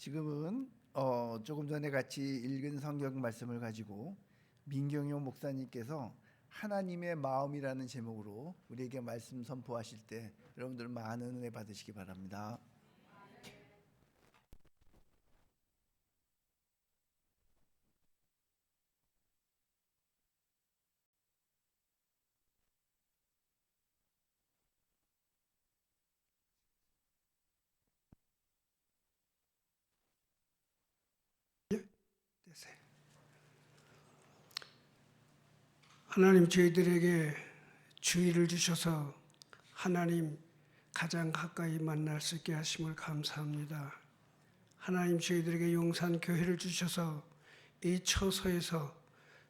지금은 조금 전에 같이 읽은 성경 말씀을 가지고 민경효 목사님께서 하나님의 마음이라는 제목으로 우리에게 말씀 선포하실 때 여러분들 많은 은혜 받으시기 바랍니다. 하나님, 저희들에게 주의를 주셔서 하나님 가장 가까이 만날 수 있게 하심을 감사합니다. 하나님, 저희들에게 용산교회를 주셔서 이 처소에서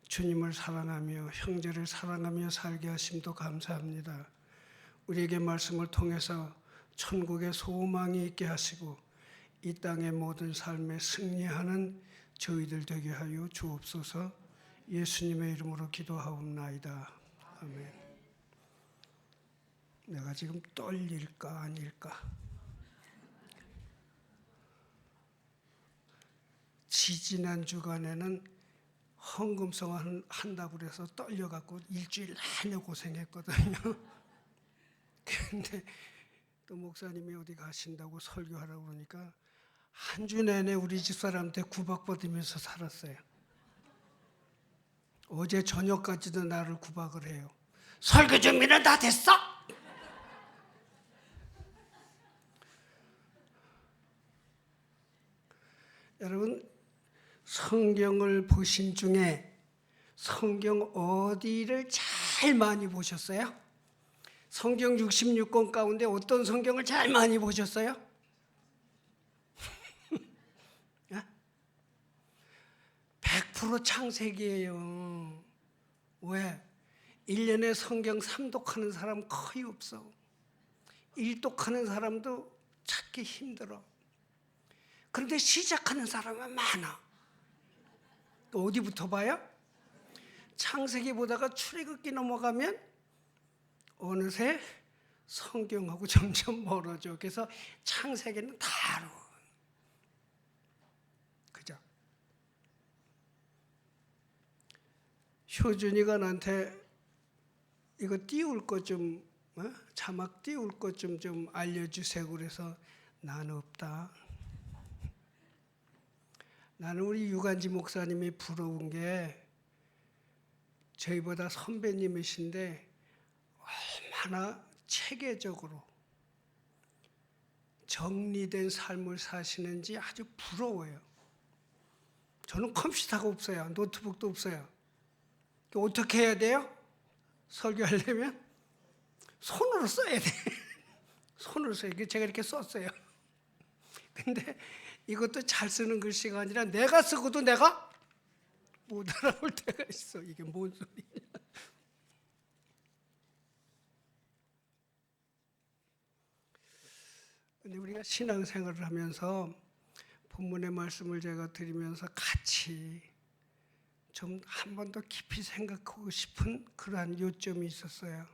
주님을 사랑하며 형제를 사랑하며 살게 하심도 감사합니다. 우리에게 말씀을 통해서 천국의 소망이 있게 하시고 이 땅의 모든 삶에 승리하는 저희들 되게 하여 주옵소서. 예수님의 이름으로 기도하옵나이다. 아멘. 내가 지금 떨릴까 아닐까? 지지난 주간에는 헌금성 한다고 그래서 떨려갖고 일주일 내내 고생했거든요. 근데 또 목사님이 어디 가신다고 설교하라고 그러니까 한 주 내내 우리 집사람한테 구박받으면서 살았어요. 어제 저녁까지도 나를 구박을 해요. 설교 준비는 다 됐어? 여러분, 성경을 보신 중에 성경 어디를 제일 많이 보셨어요? 성경 66권 가운데 어떤 성경을 제일 많이 보셨어요? 100% 창세기예요. 왜? 1년에 성경 3독하는 사람 거의 없어. 1독하는 사람도 찾기 힘들어. 그런데 시작하는 사람은 많아. 또 어디부터 봐요? 창세기 보다가 출애굽기 넘어가면 어느새 성경하고 점점 멀어져. 그래서 창세기는 다 알아. 그죠? 효준이가 나한테 이거 띄울 것 좀, 자막 띄울 것 좀 알려주세요. 그래서 나는 없다. 나는 우리 유관지 목사님이 부러운 게 저희보다 선배님이신데 얼마나 체계적으로 정리된 삶을 사시는지 아주 부러워요. 저는 컴퓨터가 없어요. 노트북도 없어요. 어떻게 해야 돼요? 설교하려면 손으로 써야 돼. 손으로 써요. 제가 이렇게 썼어요. 근데 이것도 잘 쓰는 글씨가 아니라 내가 쓰고도 내가 못 알아볼 때가 있어. 이게 뭔 소리냐. 근데 우리가 신앙생활을 하면서 본문의 말씀을 제가 드리면서 같이 좀 한 번 더 깊이 생각하고 싶은 그러한 요점이 있었어요.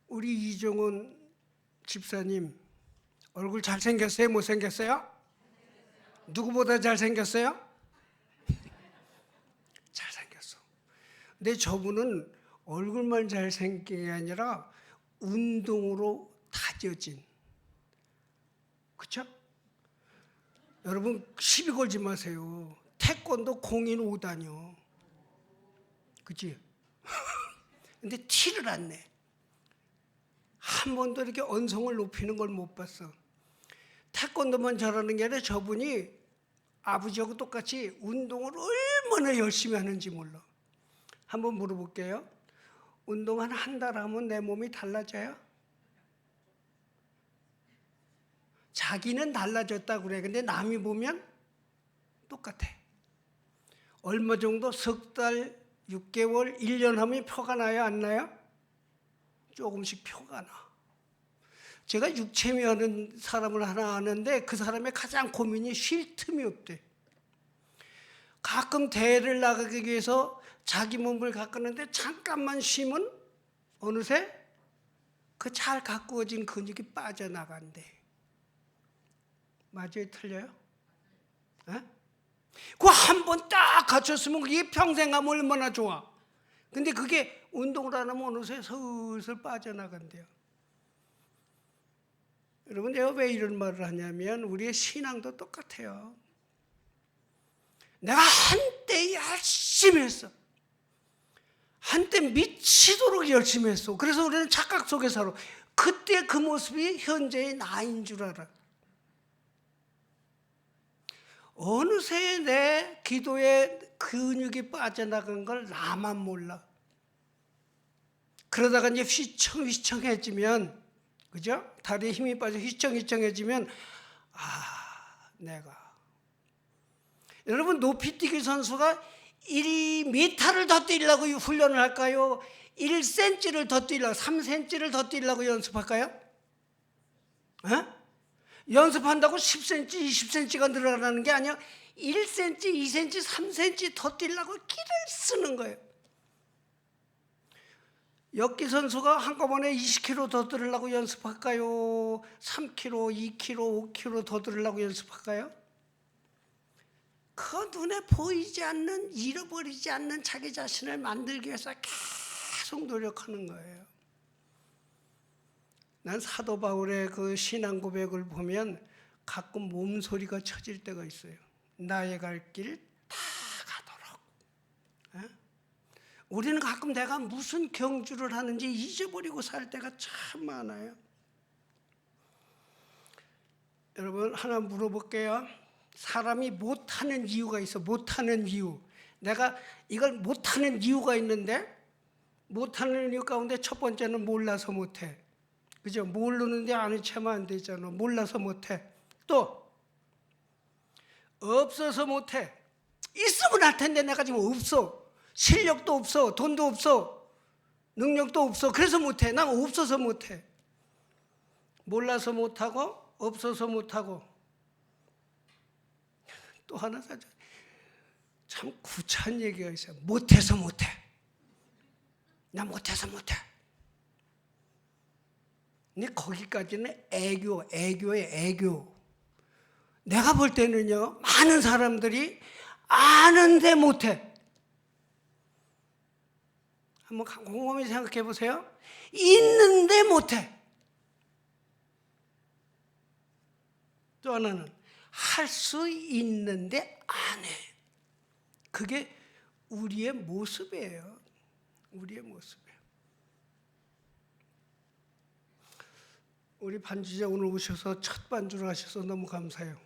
우리 이종원 집사님 얼굴 잘생겼어요? 못생겼어요? 누구보다 잘생겼어요? 잘생겼어. 근데 저분은 얼굴만 잘생긴 게 아니라 운동으로 다져진. 그렇죠? 여러분 시비 걸지 마세요. 태권도 공인 5단이요. 그치? 근데 티를 안 내. 한 번도 이렇게 언성을 높이는 걸 못 봤어. 태권도만 잘하는 게 아니라 저분이 아버지하고 똑같이 운동을 얼마나 열심히 하는지 몰라. 한번 물어볼게요. 운동 한 달 하면 내 몸이 달라져요? 자기는 달라졌다고 그래. 근데 남이 보면 똑같아. 얼마 정도 석 달, 6개월, 1년 하면 표가 나요? 안 나요? 조금씩 표가 나. 제가 육체미 하는 사람을 하나 아는데 그 사람의 가장 고민이 쉴 틈이 없대. 가끔 대회를 나가기 위해서 자기 몸을 가꾸는데 잠깐만 쉬면 어느새 그 잘 가꾸어진 근육이 빠져나간대. 맞아요? 틀려요? 그거 한 번 딱 갖췄으면 그게 평생 가면 얼마나 좋아. 근데 그게 운동을 안 하면 어느새 슬슬 빠져나간대요. 여러분, 내가 왜 이런 말을 하냐면 우리의 신앙도 똑같아요. 내가 한때 열심히 했어. 한때 미치도록 열심히 했어. 그래서 우리는 착각 속에 살아. 그때 그 모습이 현재의 나인 줄 알아. 어느새 내 기도에 근육이 빠져나간 걸 나만 몰라. 그러다가 이제 휘청휘청해지면, 그죠? 다리에 힘이 빠져 휘청휘청해지면, 내가. 여러분, 높이뛰기 선수가 1m를 더 뛰려고 훈련을 할까요? 1cm를 더 뛰려고, 3cm를 더 뛰려고 연습할까요? 연습한다고 10cm, 20cm가 늘어나는 게 아니야. 1cm, 2cm, 3cm 더 뛰려고 기를 쓰는 거예요. 역기 선수가 한꺼번에 20kg 더 들으려고 연습할까요? 3kg, 2kg, 5kg 더 들으려고 연습할까요? 그 눈에 보이지 않는, 잃어버리지 않는 자기 자신을 만들기 위해서 계속 노력하는 거예요. 난 사도 바울의 그 신앙 고백을 보면 가끔 몸소리가 쳐질 때가 있어요. 나의 갈 길 다 가도록. 우리는 가끔 내가 무슨 경주를 하는지 잊어버리고 살 때가 참 많아요. 여러분, 하나 물어볼게요. 사람이 못하는 이유가 있어. 못하는 이유. 내가 이걸 못하는 이유가 있는데, 못하는 이유 가운데 첫 번째는 몰라서 못해. 그죠? 모르는데 아는 체면 안 되잖아. 몰라서 못해. 또 없어서 못해. 있으면 할 텐데 내가 지금 없어. 실력도 없어. 돈도 없어. 능력도 없어. 그래서 못해. 난 없어서 못해. 몰라서 못하고, 없어서 못하고. 또 하나 참 구차한 얘기가 있어요. 못해서 못해. 나 못해서 못해. 근데 거기까지는 애교예요, 애교. 내가 볼 때는요, 많은 사람들이 아는데 못해. 한번 곰곰이 생각해 보세요. 있는데 못해. 또 하나는 할 수 있는데 안 해. 그게 우리의 모습이에요. 우리의 모습이에요. 우리 반주자 오늘 오셔서 첫 반주를 하셔서 너무 감사해요.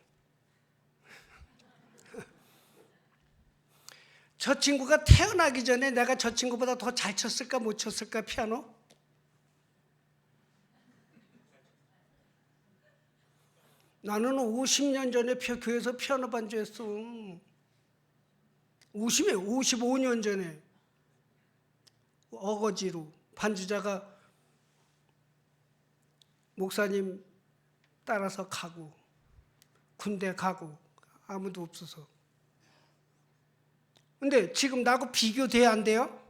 저 친구가 태어나기 전에 내가 저 친구보다 더 잘 쳤을까 못 쳤을까 피아노? 나는 50년 전에 교회에서 피아노 반주했어. 55년 전에 어거지로 반주자가 목사님 따라서 가고 군대 가고 아무도 없어서. 근데 지금 나하고 비교돼야 안 돼요?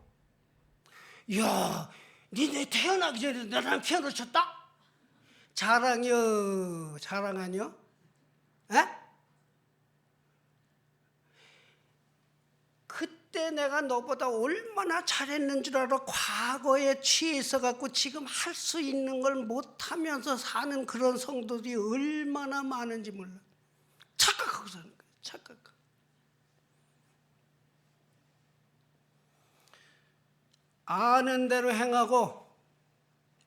이야, 니네 태어나기 전에 나랑 피아노 쳤다? 자랑이요, 자랑 아니요? 에? 그때 내가 너보다 얼마나 잘했는 줄 알아. 과거에 취해 있어갖고 지금 할 수 있는 걸 못하면서 사는 그런 성도들이 얼마나 많은지 몰라. 착각하고 사는 거야, 착각하고. 아는 대로 행하고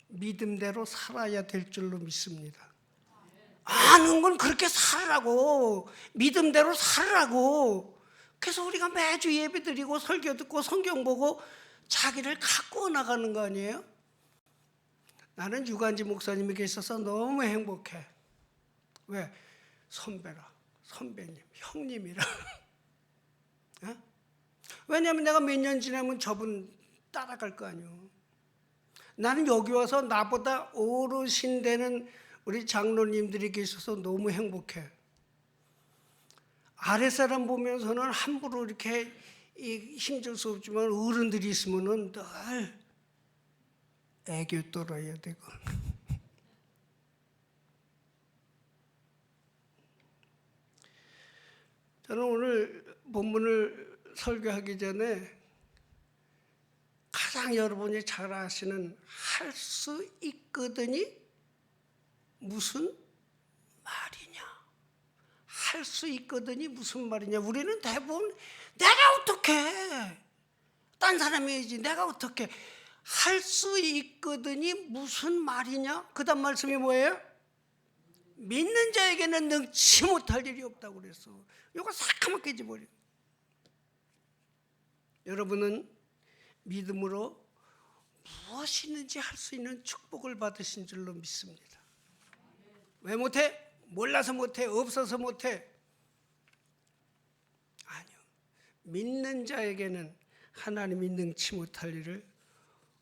믿음대로 살아야 될 줄로 믿습니다. 아는 건 그렇게 살으라고, 믿음대로 살으라고. 그래서 우리가 매주 예배 드리고 설교 듣고 성경 보고 자기를 가꾸어 나가는 거 아니에요? 나는 유관지 목사님이 계셔서 너무 행복해. 왜? 선배라, 선배님, 형님이라. 왜냐하면 내가 몇 년 지나면 저분 따라갈 거 아니에요. 나는 여기 와서 나보다 어르신 되는 우리 장로님들이 계셔서 너무 행복해. 아랫사람 보면서는 함부로 이렇게 힘줄 수 없지만 어른들이 있으면 늘 애교 떨어야 되고. 저는 오늘 본문을 설교하기 전에 가장 여러분이 잘 아시는 할 수 있거든이 무슨 말이냐? 할 수 있거든이 무슨 말이냐? 우리는 대부분 내가 어떻게 딴 사람이 해야지 내가 어떻게 할 수 있거든이 무슨 말이냐? 그 다음 말씀이 뭐예요? 믿는 자에게는 능치 못할 일이 없다고 그랬어. 이거 새까맣게 깨져버려. 여러분은 믿음으로 무엇이든지 할 수 있는 축복을 받으신 줄로 믿습니다. 왜 못해? 몰라서 못해? 없어서 못해? 아니요. 믿는 자에게는 하나님이 능치 못할 일을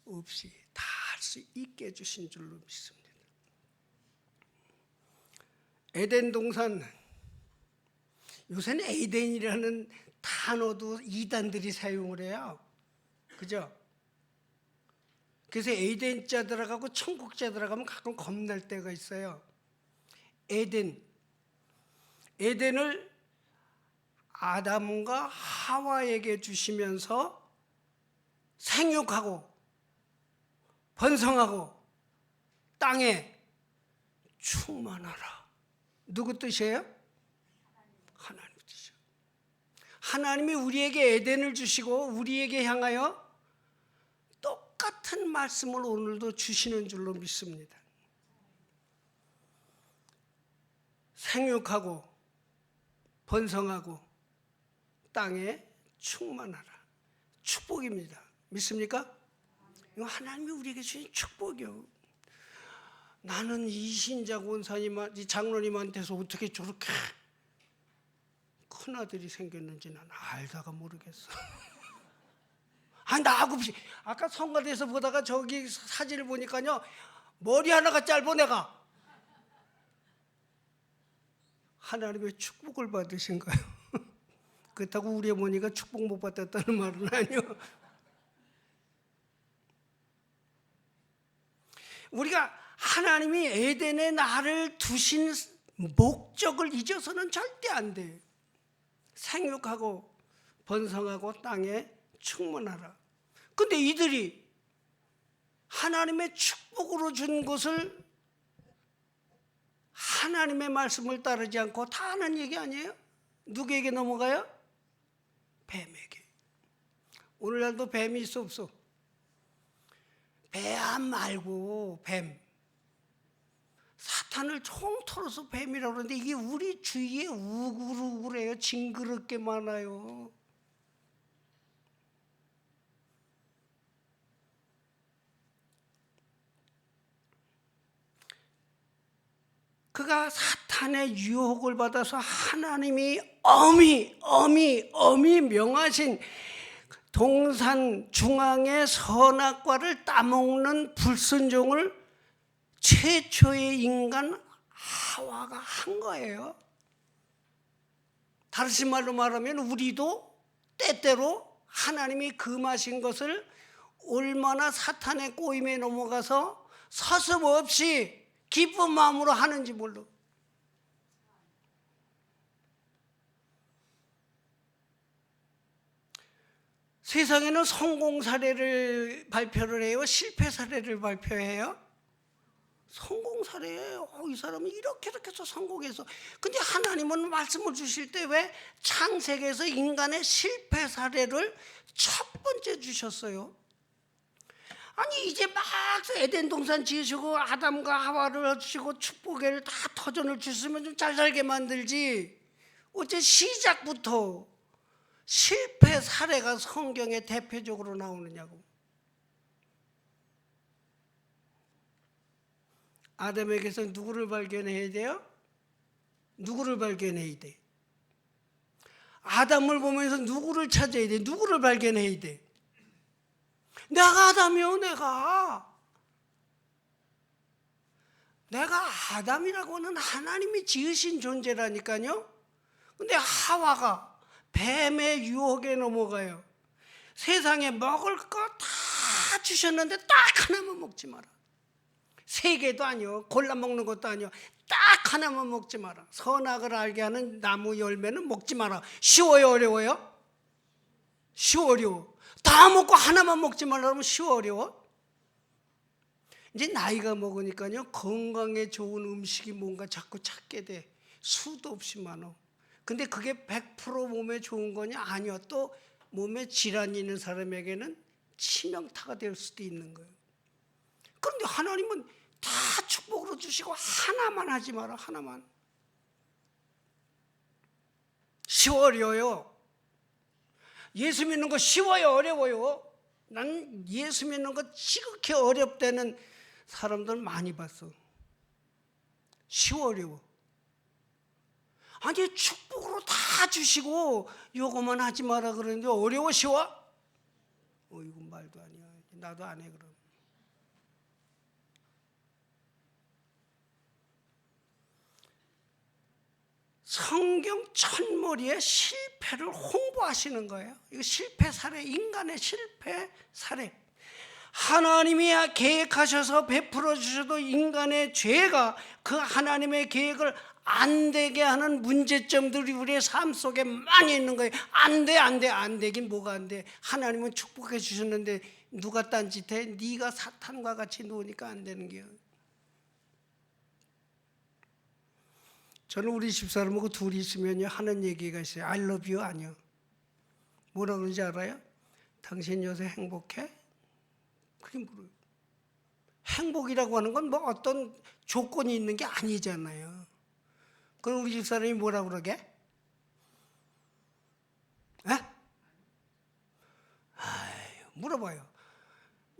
없이 다 할 수 있게 해주신 줄로 믿습니다. 에덴 동산, 요새는 에덴이라는 단어도 이단들이 사용을 해요. 그죠? 그래서 에덴자 들어가고 천국자 들어가면 가끔 겁날 때가 있어요. 에덴을 아담과 하와에게 주시면서 생육하고 번성하고 땅에 충만하라. 누구 뜻이에요? 하나님 뜻이요. 하나님이 우리에게 에덴을 주시고 우리에게 향하여 똑같은 말씀을 오늘도 주시는 줄로 믿습니다. 생육하고 번성하고 땅에 충만하라. 축복입니다. 믿습니까? 이거 하나님이 우리에게 주신 축복이요. 나는 이 신자 권사님, 이 장로님한테서 어떻게 저렇게 큰 아들이 생겼는지 난 알다가 모르겠어. 아니 나하고 아까 성가대에서 보다가 저기 사진을 보니까요 머리 하나가 짧아 내가. 하나님의 축복을 받으신 거예요. 그렇다고 우리 어머니가 축복 못 받았다는 말은 아니요. 우리가 하나님이 에덴에 나를 두신 목적을 잊어서는 절대 안 돼. 생육하고 번성하고 땅에 충만하라. 근데 이들이 하나님의 축복으로 준 것을 하나님의 말씀을 따르지 않고 다 하는 얘기 아니에요? 누구에게 넘어가요? 뱀에게. 오늘날도 뱀이 있어 없어? 뱀 말고 뱀. 사탄을 총털어서 뱀이라고 그러는데 이게 우리 주위에 우글우글해요. 징그럽게 많아요. 그가 사탄의 유혹을 받아서 하나님이 엄히 명하신 동산 중앙의 선악과를 따먹는 불순종을 최초의 인간 하와가 한 거예요. 다른 말로 말하면 우리도 때때로 하나님이 금하신 것을 얼마나 사탄의 꼬임에 넘어가서 서슴없이 기쁜 마음으로 하는지 몰라. 세상에는 성공 사례를 발표를 해요? 실패 사례를 발표해요? 성공 사례예요. 이 사람은 이렇게 해서 성공해서. 근데 하나님은 말씀을 주실 때 왜 창세기에서 인간의 실패 사례를 첫 번째 주셨어요? 아니 이제 막 에덴 동산 지으시고 아담과 하와를 주시고 축복을 다 터전을 주시면 좀 잘 살게 만들지. 어째 시작부터 실패 사례가 성경에 대표적으로 나오느냐고. 아담에게서 누구를 발견해야 돼요? 누구를 발견해야 돼? 아담을 보면서 누구를 찾아야 돼? 누구를 발견해야 돼? 내가 아담이요. 내가 아담이라고는 하나님이 지으신 존재라니까요. 근데 하와가 뱀의 유혹에 넘어가요. 세상에 먹을 거 다 주셨는데 딱 하나만 먹지 마라. 세 개도 아니요. 골라 먹는 것도 아니요. 딱 하나만 먹지 마라. 선악을 알게 하는 나무 열매는 먹지 마라. 쉬워요, 어려워요? 쉬워, 어려워. 다 먹고 하나만 먹지 말라면 쉬워, 어려워? 이제 나이가 먹으니까요, 건강에 좋은 음식이 뭔가 자꾸 찾게 돼. 수도 없이 많어. 근데 그게 100% 몸에 좋은 거냐? 아니요. 또 몸에 질환이 있는 사람에게는 치명타가 될 수도 있는 거예요. 그런데 하나님은 다 축복으로 주시고 하나만 하지 마라. 하나만. 쉬워, 어려워요? 예수 믿는 거 쉬워요, 어려워요? 난 예수 믿는 거 지극히 어렵다는 사람들 많이 봤어. 쉬워, 어려워? 아니, 축복으로 다 주시고 요거만 하지 마라 그러는데 어려워, 쉬워? 이건 말도 아니야. 나도 안 해, 그럼. 성경 첫머리에 실패를 홍보하시는 거예요. 이거 실패 사례, 인간의 실패 사례. 하나님이 계획하셔서 베풀어 주셔도 인간의 죄가 그 하나님의 계획을 안 되게 하는 문제점들이 우리의 삶 속에 많이 있는 거예요. 안 돼, 안 돼, 안 되긴 뭐가 안 돼. 하나님은 축복해 주셨는데 누가 딴짓해? 네가 사탄과 같이 노니까 안 되는 게요. 저는 우리 집사람하고 둘이 있으면요 하는 얘기가 있어요. I love you 아니요. 뭐라 그러는지 알아요? 당신 요새 행복해? 그게 뭐예요? 행복이라고 하는 건 뭐 어떤 조건이 있는 게 아니잖아요. 그럼 우리 집사람이 뭐라 그러게? 에? 아유, 물어봐요.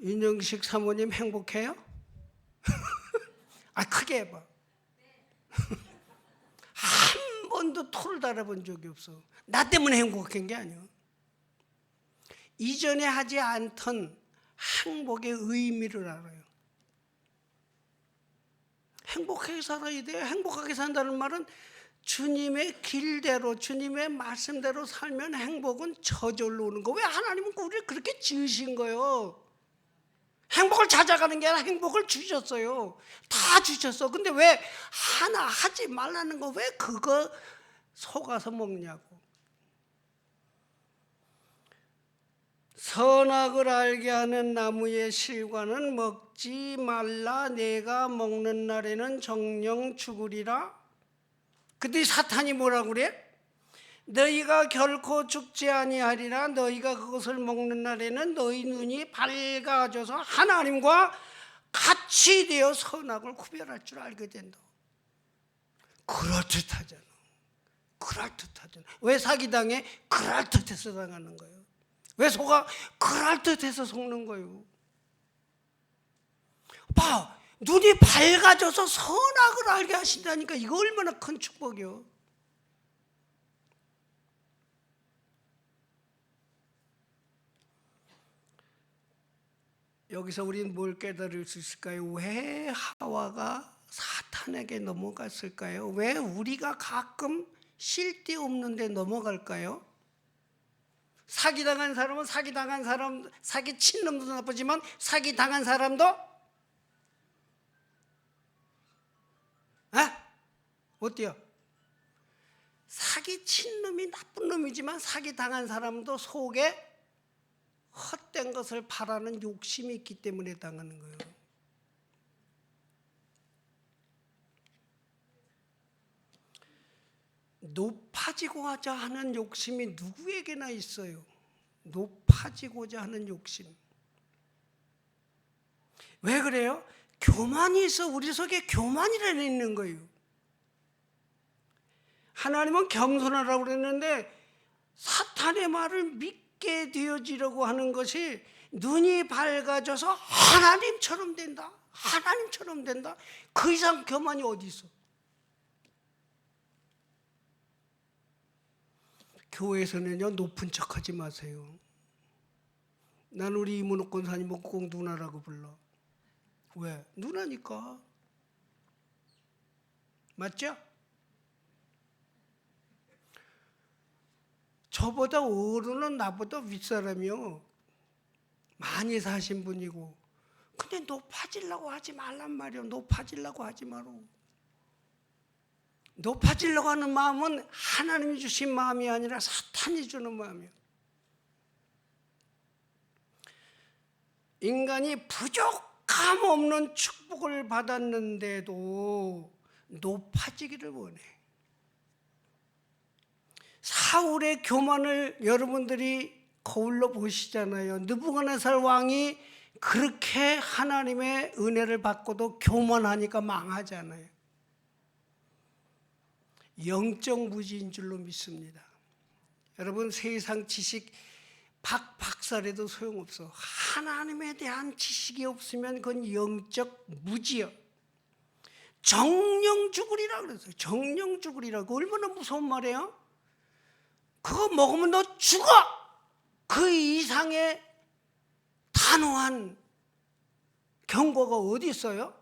윤영식 사모님 행복해요? 아, 크게 해봐. 한 번도 토를 달아본 적이 없어. 나 때문에 행복한 게 아니야. 이전에 하지 않던 행복의 의미를 알아요. 행복하게 살아야 돼요. 행복하게 산다는 말은 주님의 길대로, 주님의 말씀대로 살면 행복은 저절로 오는 거. 왜 하나님은 우리를 그렇게 지으신 거예요? 행복을 찾아가는 게 아니라 행복을 주셨어요. 다 주셨어. 근데 왜 하나 하지 말라는 거 왜 그거 속아서 먹냐고. 선악을 알게 하는 나무의 실과는 먹지 말라. 내가 먹는 날에는 정령 죽으리라. 그때 사탄이 뭐라고 그래? 너희가 결코 죽지 아니하리라. 너희가 그것을 먹는 날에는 너희 눈이 밝아져서 하나님과 같이 되어 선악을 구별할 줄 알게 된다. 그럴듯하잖아. 그럴듯하잖아. 왜 사기당해? 그럴듯해서 당하는 거예요. 왜 속아? 그럴듯해서 속는 거예요. 봐, 눈이 밝아져서 선악을 알게 하신다니까. 이거 얼마나 큰 축복이요. 여기서 우리는 뭘 깨달을 수 있을까요? 왜 하와가 사탄에게 넘어갔을까요? 왜 우리가 가끔 쓸데없는 데 넘어갈까요? 사기당한 사람은 사기당한 사람, 사기친 놈도 나쁘지만 사기당한 사람도 어때요? 사기친 놈이 나쁜 놈이지만 사기당한 사람도 속에 헛된 것을 바라는 욕심이 있기 때문에 당하는 거예요. 높아지고자 하는 욕심이 누구에게나 있어요. 높아지고자 하는 욕심. 왜 그래요? 교만이 있어. 우리 속에 교만이라는 게 있는 거예요. 하나님은 겸손하라고 그랬는데 사탄의 말을 믿게 되어지려고 하는 것이 눈이 밝아져서 하나님처럼 된다. 하나님처럼 된다. 그 이상 교만이 어디 있어? 교회에서는요 높은 척하지 마세요. 난 우리 이문옥 권사님 꼭 누나라고 불러. 왜? 누나니까. 맞죠? 저보다 어른은 나보다 윗사람이요. 많이 사신 분이고 근데 높아지려고 하지 말란 말이요. 높아지려고 하지 마라. 높아지려고 하는 마음은 하나님이 주신 마음이 아니라 사탄이 주는 마음이에요. 인간이 부족함 없는 축복을 받았는데도 높아지기를 원해. 사울의 교만을 여러분들이 거울로 보시잖아요. 느부갓네살 왕이 그렇게 하나님의 은혜를 받고도 교만하니까 망하잖아요. 영적 무지인 줄로 믿습니다. 여러분, 세상 지식 박사라도 소용없어. 하나님에 대한 지식이 없으면 그건 영적 무지요. 정령 죽으리라 그랬어요. 정령 죽으리라고. 얼마나 무서운 말이에요? 그거 먹으면 너 죽어! 그 이상의 단호한 경고가 어디 있어요?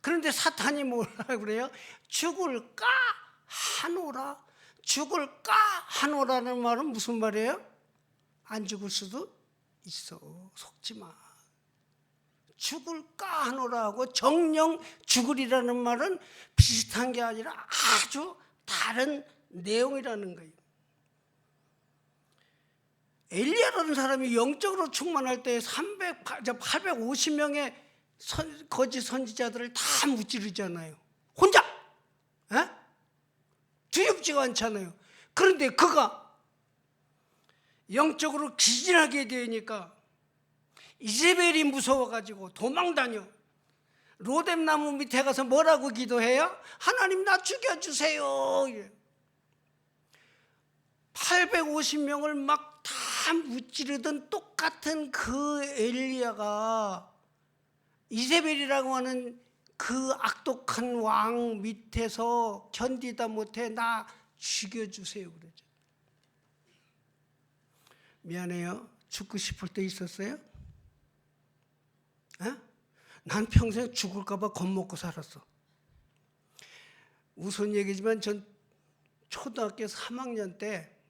그런데 사탄이 뭐라 그래요? 죽을까 하노라. 죽을까 하노라는 말은 무슨 말이에요? 안 죽을 수도 있어. 속지 마. 죽을까 하노라 하고 정령 죽으리라는 말은 비슷한 게 아니라 아주 다른 내용이라는 거예요. 엘리야라는 사람이 영적으로 충만할 때 850명의 거짓 선지자들을 다 무찌르잖아요. 혼자. 에? 두렵지가 않잖아요. 그런데 그가 영적으로 기진하게 되니까 이세벨이 무서워가지고 도망다녀. 로뎀나무 밑에 가서 뭐라고 기도해요? 하나님 나 죽여주세요. 850명을 막 다 무찌르던 똑같은 그 엘리야가 이세벨이라고 하는 그 악독한 왕 밑에서 견디다 못해 나 죽여주세요 그러죠. 미안해요. 죽고 싶을 때 있었어요? 에? 난 평생 죽을까 봐 겁먹고 살았어. 우스운 얘기지만 전 초등학교 3학년 때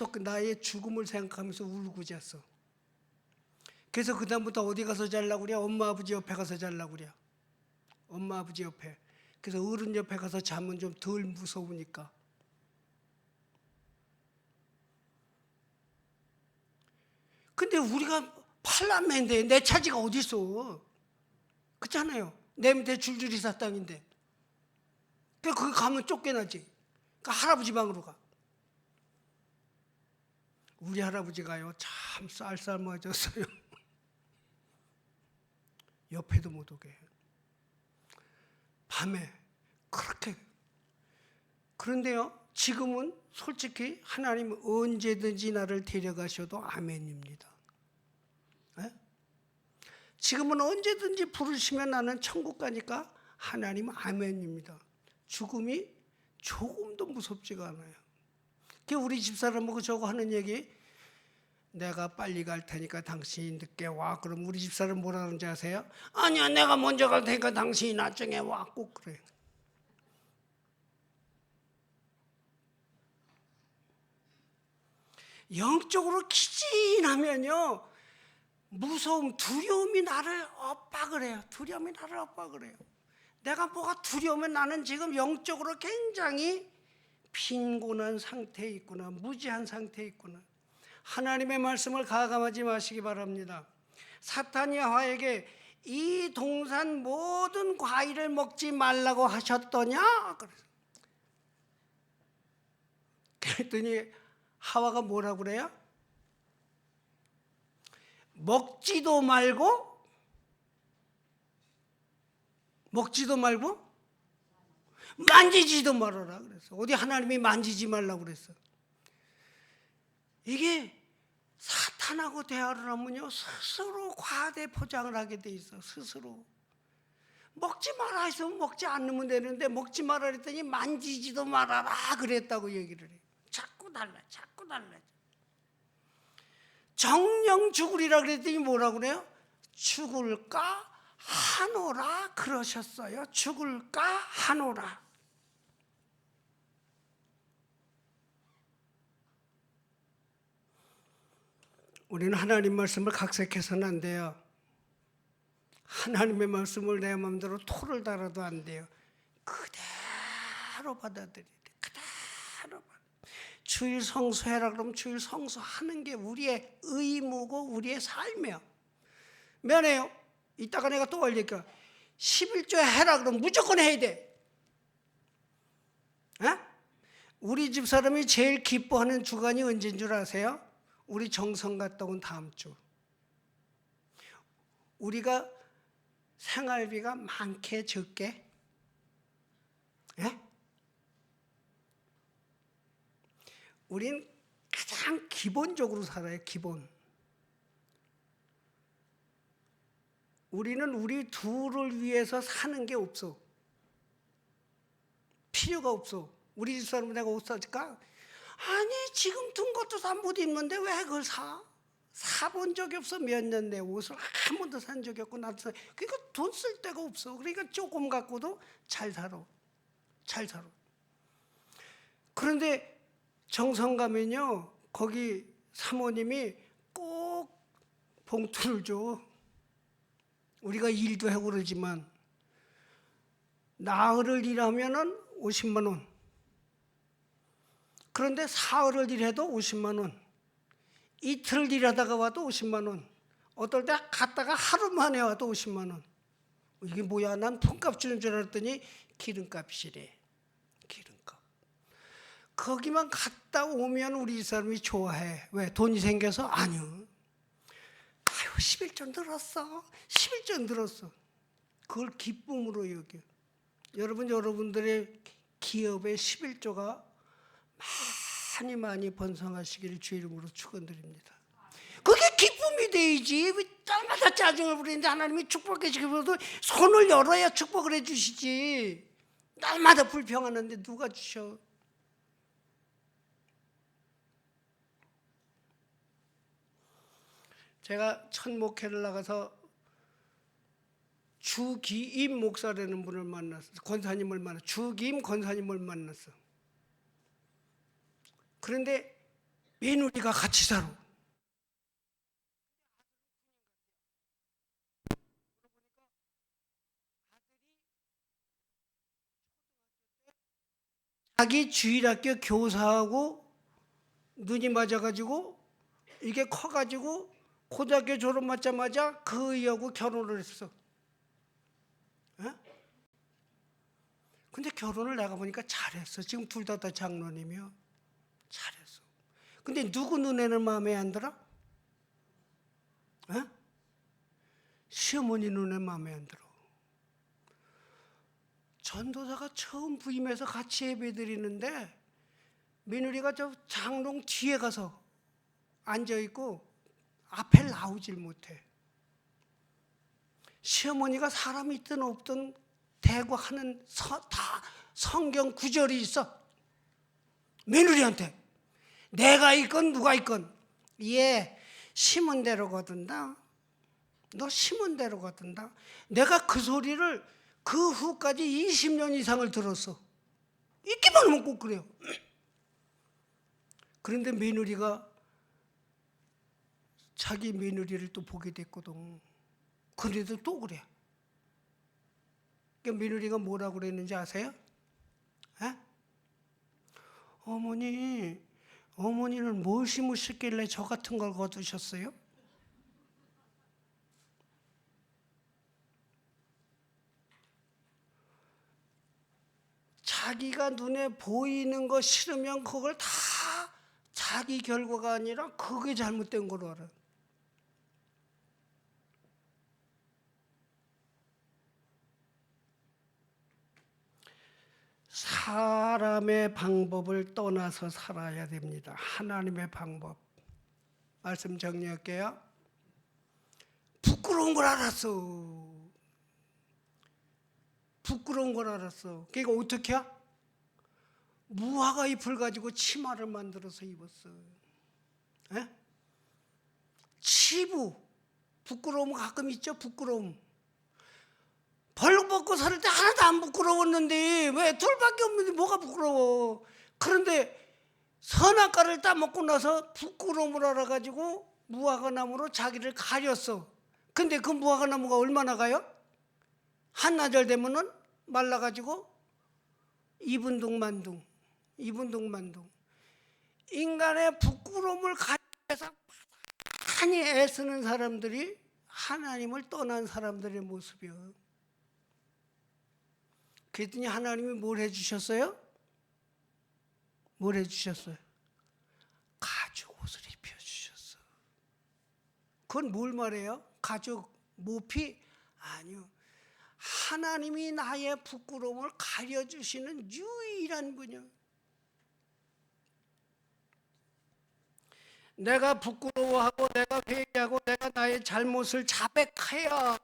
계속 나의 죽음을 생각하면서 울고 잤어. 그래서 그 다음부터 어디 가서 자려고 그래? 엄마 아버지 옆에 가서 자려고 그래. 엄마 아버지 옆에. 그래서 어른 옆에 가서 자면 좀 덜 무서우니까. 근데 우리가 팔남매인데 내 차지가 어디 있어? 그렇잖아요. 내 밑에 줄줄이 사땅인데. 그러니까 거기 가면 쫓겨나지. 그러니까 할아버지 방으로 가. 우리 할아버지가요 참 쌀쌀맞았어요. 옆에도 못 오게. 밤에 그렇게. 그런데요 지금은 솔직히 하나님은 언제든지 나를 데려가셔도 아멘입니다. 에? 지금은 언제든지 부르시면 나는 천국 가니까 하나님은 아멘입니다. 죽음이 조금도 무섭지가 않아요. 우리 집사람하고 저거 하는 얘기, 내가 빨리 갈 테니까 당신이 늦게 와. 그럼 우리 집사람 뭐라 하는지 아세요? 아니야 내가 먼저 갈 테니까 당신이 나중에 와. 꼭 그래. 영적으로 기진하면요 무서움, 두려움이 나를 엇박을 해요. 두려움이 나를 엇박을 해요. 내가 뭐가 두려우면 나는 지금 영적으로 굉장히 빈곤한 상태에 있구나. 무지한 상태에 있구나. 하나님의 말씀을 가감하지 마시기 바랍니다. 사탄이 하와에게 이 동산 모든 과일을 먹지 말라고 하셨더냐? 그랬더니 하와가 뭐라고 그래요? 먹지도 말고 만지지도 말아라 그랬어. 어디 하나님이 만지지 말라고 그랬어. 이게 사탄하고 대화를 하면요 스스로 과대 포장을 하게 돼 있어. 스스로 먹지 마라 했으면 먹지 않으면 되는데 먹지 마라 했더니 만지지도 말아라 그랬다고 얘기를 해. 자꾸 달라. 정령 죽으리라 그랬더니 뭐라고 그래요? 죽을까 하노라 그러셨어요. 죽을까 하노라. 우리는 하나님 말씀을 각색해서는 안 돼요. 하나님의 말씀을 내 마음대로 토를 달아도 안 돼요. 그대로 받아들여야 돼. 그대로 주일 성수해라 그러면 주일 성수하는 게 우리의 의무고 우리의 삶이야. 미안해요. 이따가 내가 또 알릴게요. 11조 해라 그러면 무조건 해야 돼. 에? 우리 집 사람이 제일 기뻐하는 주간이 언제인 줄 아세요? 우리 정성 갔다 온 다음 주. 우리가 생활비가 많게 적게? 예? 우린 가장 기본적으로 살아요. 기본. 우리는 우리 둘을 위해서 사는 게 없어. 필요가 없어. 우리 집사람은 내가 옷 사줄까? 아니 지금 든 것도 다 못 입는데 왜 그걸 사? 사본 적이 없어. 몇 년 내 옷을 한 번도 산 적이 없고 나도 사. 그러니까 돈 쓸 데가 없어. 그러니까 조금 갖고도 잘 살아. 잘 살아. 그런데 정성 가면요 거기 사모님이 꼭 봉투를 줘. 우리가 일도 하고 그러지만 나흘을 일하면은 50만 원. 그런데 사흘을 일해도 50만 원. 이틀을 일하다가 와도 50만 원. 어떨 때 갔다가 하루 만에 와도 50만 원. 이게 뭐야? 난 폰값 주는 줄 알았더니 기름값이래. 기름값. 거기만 갔다 오면 우리 사람이 좋아해. 왜? 돈이 생겨서? 아니요. 아유 11조 늘었어. 11조 늘었어. 그걸 기쁨으로 여겨. 여러분들의 기업의 11조가 많이 번성하시기를 주 이름으로 축원드립니다. 그게 기쁨이 되지. 날마다 짜증을 부리는데 하나님이 축복해 주기보다 손을 열어야 축복을 해 주시지. 날마다 불평하는데 누가 주셔? 제가 첫 목회를 나가서 주기임 목사라는 분을 만났어. 권사님을 만났어. 주기임 권사님을 만났어. 그런데 며느리가 같이 살아. 자기 주일학교 교사하고 눈이 맞아가지고 이게 커가지고 고등학교 졸업 맞자마자 그 애하고 결혼을 했어. 에? 근데 결혼을 내가 보니까 잘했어. 지금 둘 다 장로님이요. 잘했어. 근데 누구 눈에는 마음에 안 들어? 에? 시어머니 눈에 마음에 안 들어. 전도사가 처음 부임해서 같이 예배 드리는데 며느리가 저 장롱 뒤에 가서 앉아있고 앞에 나오질 못해. 시어머니가 사람이 있든 없든 대고 하는 다 성경 구절이 있어. 며느리한테 내가 있건 누가 있건 얘 심은 대로 거둔다. 너 심은 대로 거둔다. 내가 그 소리를 그 후까지 20년 이상을 들었어. 있기만 하면 꼭 그래요. 그런데 며느리가 자기 며느리를 또 보게 됐거든. 그래도 또 그래. 그러니까 며느리가 뭐라고 그랬는지 아세요? 에? 어머니는 뭘 심으셨길래 저 같은 걸 거두셨어요? 자기가 눈에 보이는 거 싫으면 그걸 다 자기 결과가 아니라 그게 잘못된 거로 알아. 사람의 방법을 떠나서 살아야 됩니다. 하나님의 방법. 말씀 정리할게요. 부끄러운 걸 알았어. 부끄러운 걸 알았어. 그러니까 어떻게 해? 무화과 잎을 가지고 치마를 만들어서 입었어. 에? 치부. 부끄러움 가끔 있죠? 부끄러움. 벌거벗고 살 때 하나도 안 부끄러웠는데 왜 둘밖에 없는데 뭐가 부끄러워. 그런데 선악과를 따먹고 나서 부끄러움을 알아가지고 무화과나무로 자기를 가렸어. 근데 그 무화과나무가 얼마나 가요? 한나절 되면은 말라가지고 이분동만둥. 인간의 부끄러움을 가져서 많이 애쓰는 사람들이 하나님을 떠난 사람들의 모습이요. 그랬더니 하나님이 뭘 해주셨어요? 뭘 해주셨어요? 가죽 옷을 입혀주셨어. 그건 뭘 말해요? 가죽, 모피? 아니요. 하나님이 나의 부끄러움을 가려주시는 유일한 분이요. 내가 부끄러워하고 내가 회개하고 내가 나의 잘못을 자백하여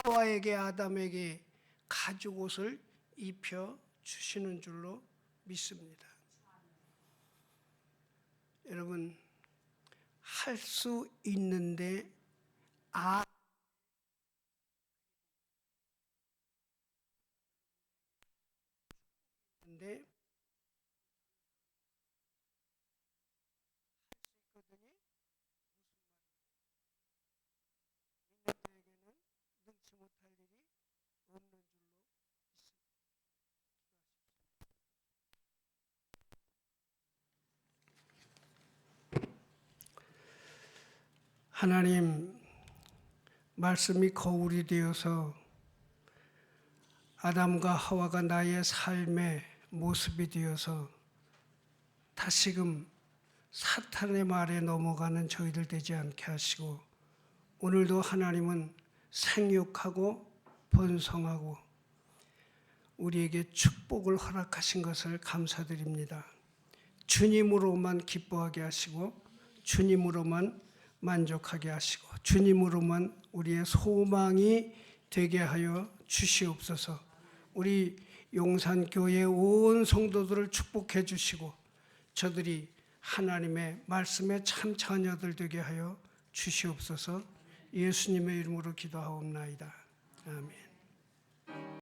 하와에게 아담에게 가죽 옷을 입혀 주시는 줄로 믿습니다. 여러분, 할 수 있는데 근데 능치 못할 일이 없는 줄로 하나님, 말씀이 거울이 되어서 아담과 하와가 나의 삶의 모습이 되어서 다시금 사탄의 말에 넘어가는 저희들 되지 않게 하시고, 오늘도 하나님은 생육하고 번성하고 우리에게 축복을 허락하신 것을 감사드립니다. 주님으로만 기뻐하게 하시고 주님으로만 만족하게 하시고 주님으로만 우리의 소망이 되게 하여 주시옵소서. 우리 용산교회 온 성도들을 축복해 주시고 저들이 하나님의 말씀의 참 자녀들 되게 하여 주시옵소서. 예수님의 이름으로 기도하옵나이다. 아멘.